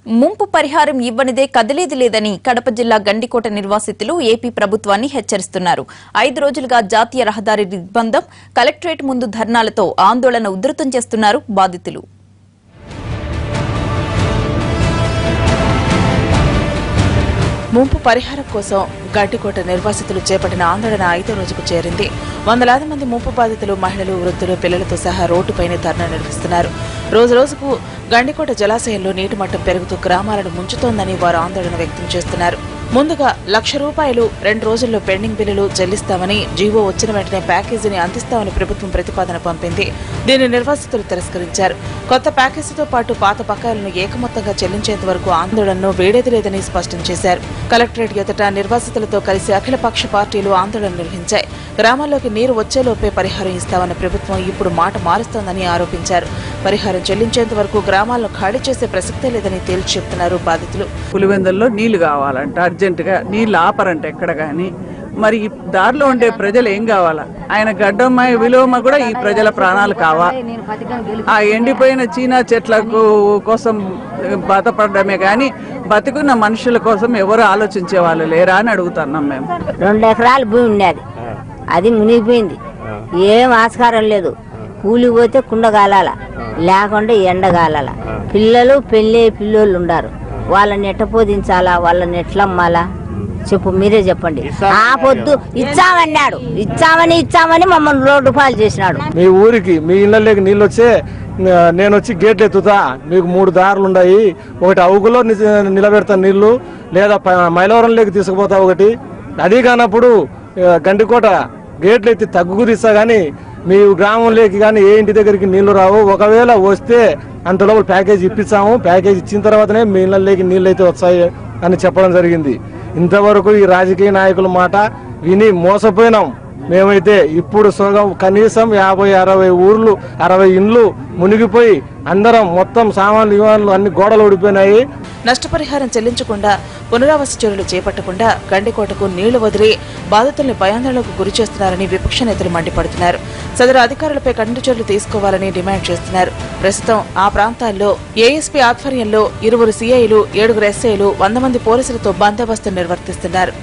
ముంపు పరిహారం ఇవ్వనిదే కదిలేది లేదని కడప జిల్లా గండికోట నిర్వాసితులు ఏపీ ప్రభుత్వాన్ని హెచ్చరిస్తున్నారు. 5 రోజులుగా జాతీయ రహదారి నిర్బంధం, కలెక్టరేట్ ముందు ధర్నాలతో ఆందోళన ఉధృతం చేస్తున్నారు బాధితులు. ముంపు పరిహారం కోసం గండికోట నిర్వాసితులు చేపట్టిన ఆందోళన 5వ రోజుకు చేరింది. వందలాది మంది ముంపు బాధితులు, మహిళలు, వృద్ధులు, పిల్లలతో సహా రోడ్డుపైనే ధర్నా నిర్వహిస్తున్నారు. రోజురోజుకు గండికోట జలాశయంలో నీటి మట్టం పెరుగుతూ గ్రామాలను ముంచుతోందని వారు ఆందోళన వ్యక్తం చేస్తున్నారు. ముందుగా ₹1,00,000 2 రోజుల్లో పెండింగ్ బిల్లులు చెల్లిస్తామని, జీవో వచ్చిన వెంటనే ప్యాకేజీని అందిస్తామని ప్రభుత్వం ప్రతిపాదన పంపింది. దీన్ని నిర్వాసితులు తిరస్కరించారు. కొత్త ప్యాకేజీతో పాటు పాత బకాయిలను ఏకమొత్తంగా చెల్లించేంత వరకు ఆందోళనను వేడేది లేదని స్పష్టం చేశారు. కలెక్టరేట్ ఎదుట నిర్వాసితులతో కలిసి అఖిలపక్ష పార్టీలు ఆందోళన నిర్వహించాయి. గ్రామాల్లోకి నీరు వచ్చేలోపే పరిహారం ఇస్తామన్న ప్రభుత్వం ఇప్పుడు మాట మారుస్తోందని ఆరోపించారు. పరిహారం చెల్లించేంత వరకు గ్రామాలను ఖాళీ చేసే ప్రసక్తే లేదని తేల్చి చెప్తున్నారు బాధితులు. పులివెందుల్లో నీళ్లు కావాలంట, అర్జెంటుగా నీళ్లు ఆపరంట ఎక్కడ కానీ. మరి ఈ దారిలో ఉండే ప్రజలు ఏం కావాలా? ఆయన గడ్డమ్మ విలువమ్మ కూడా ఈ ప్రజల ప్రాణాలు కావా? ఆ ఎండిపోయిన చీనా చెట్లకు కోసం బాధపడమే కానీ బతికున్న మనుషుల కోసం ఎవరు ఆలోచించే వాళ్ళు లేరా అని అడుగుతున్నాం. మేము 2 ఎకరాల భూమి ఉన్నది, అది మునిగిపోయింది. ఏం ఆస్కారం లేదు. కూలి పోతే కుండ గాలాల, లేకుండా ఎండ గాలాల. పిల్లలు పిల్లోళ్ళు ఉండారు, వాళ్ళని ఎట్ట పోదించాలా, వాళ్ళని ఎట్లమ్మాలా చెప్పు, మీరే చెప్పండి. ఆ పొద్దు ఇచ్చామని మమ్మల్ని రోడ్డు పాలు చేసినాడు. మీ ఊరికి మీ ఇళ్ళకి నీళ్ళు వచ్చే నేను వచ్చి గేట్లు ఎత్తుతా, మీకు 3 దారులు ఉన్నాయి. ఒకటి అవుగులో నిలబెడతా నీళ్లు, లేదా మైలవరంలోకి తీసుకుపోతా ఒకటి. అది కానప్పుడు గండికోట గేట్లు ఎత్తి తగ్గుకురిస్తా కానీ మీ గ్రామంలోకి కానీ ఏ ఇంటి దగ్గరికి నీళ్లు రావు. ఒకవేళ వస్తే అంత లోపల ప్యాకేజ్ ఇప్పిస్తాము, ప్యాకేజ్ ఇచ్చిన తర్వాతనే మీ ఇళ్ళకి నీళ్ళు అయితే వస్తాయి అని చెప్పడం జరిగింది. ఇంతవరకు ఈ రాజకీయ నాయకుల మాట విని మోసపోయినాం మేమైతే. ఇప్పుడు సగం కనీసం 50-60 ఊర్లు, 60 ఇండ్లు మునిగిపోయి అందరం మొత్తం సామాన్లు అన్ని గోడలు ఊడిపోయినాయి. నష్టపరిహారం చెల్లించకుండా, పునరావాస చర్యలు చేపట్టకుండా గండికోటకు నీళ్లు వదిలి బాధితుల్ని భయాందోళనకు గురి చేస్తున్నారని విపక్ష నేతలు మండిపడుతున్నారు. సదరు అధికారులపై కఠిన చర్యలు తీసుకోవాలని డిమాండ్ చేస్తున్నారు. ప్రస్తుతం ఆ ప్రాంతాల్లో ఏఎస్పీ ఆధ్వర్యంలో 20 సీఐలు, 7 ఎస్ఐలు, 100 మంది పోలీసులతో బందోబస్తు నిర్వర్తిస్తున్నారు.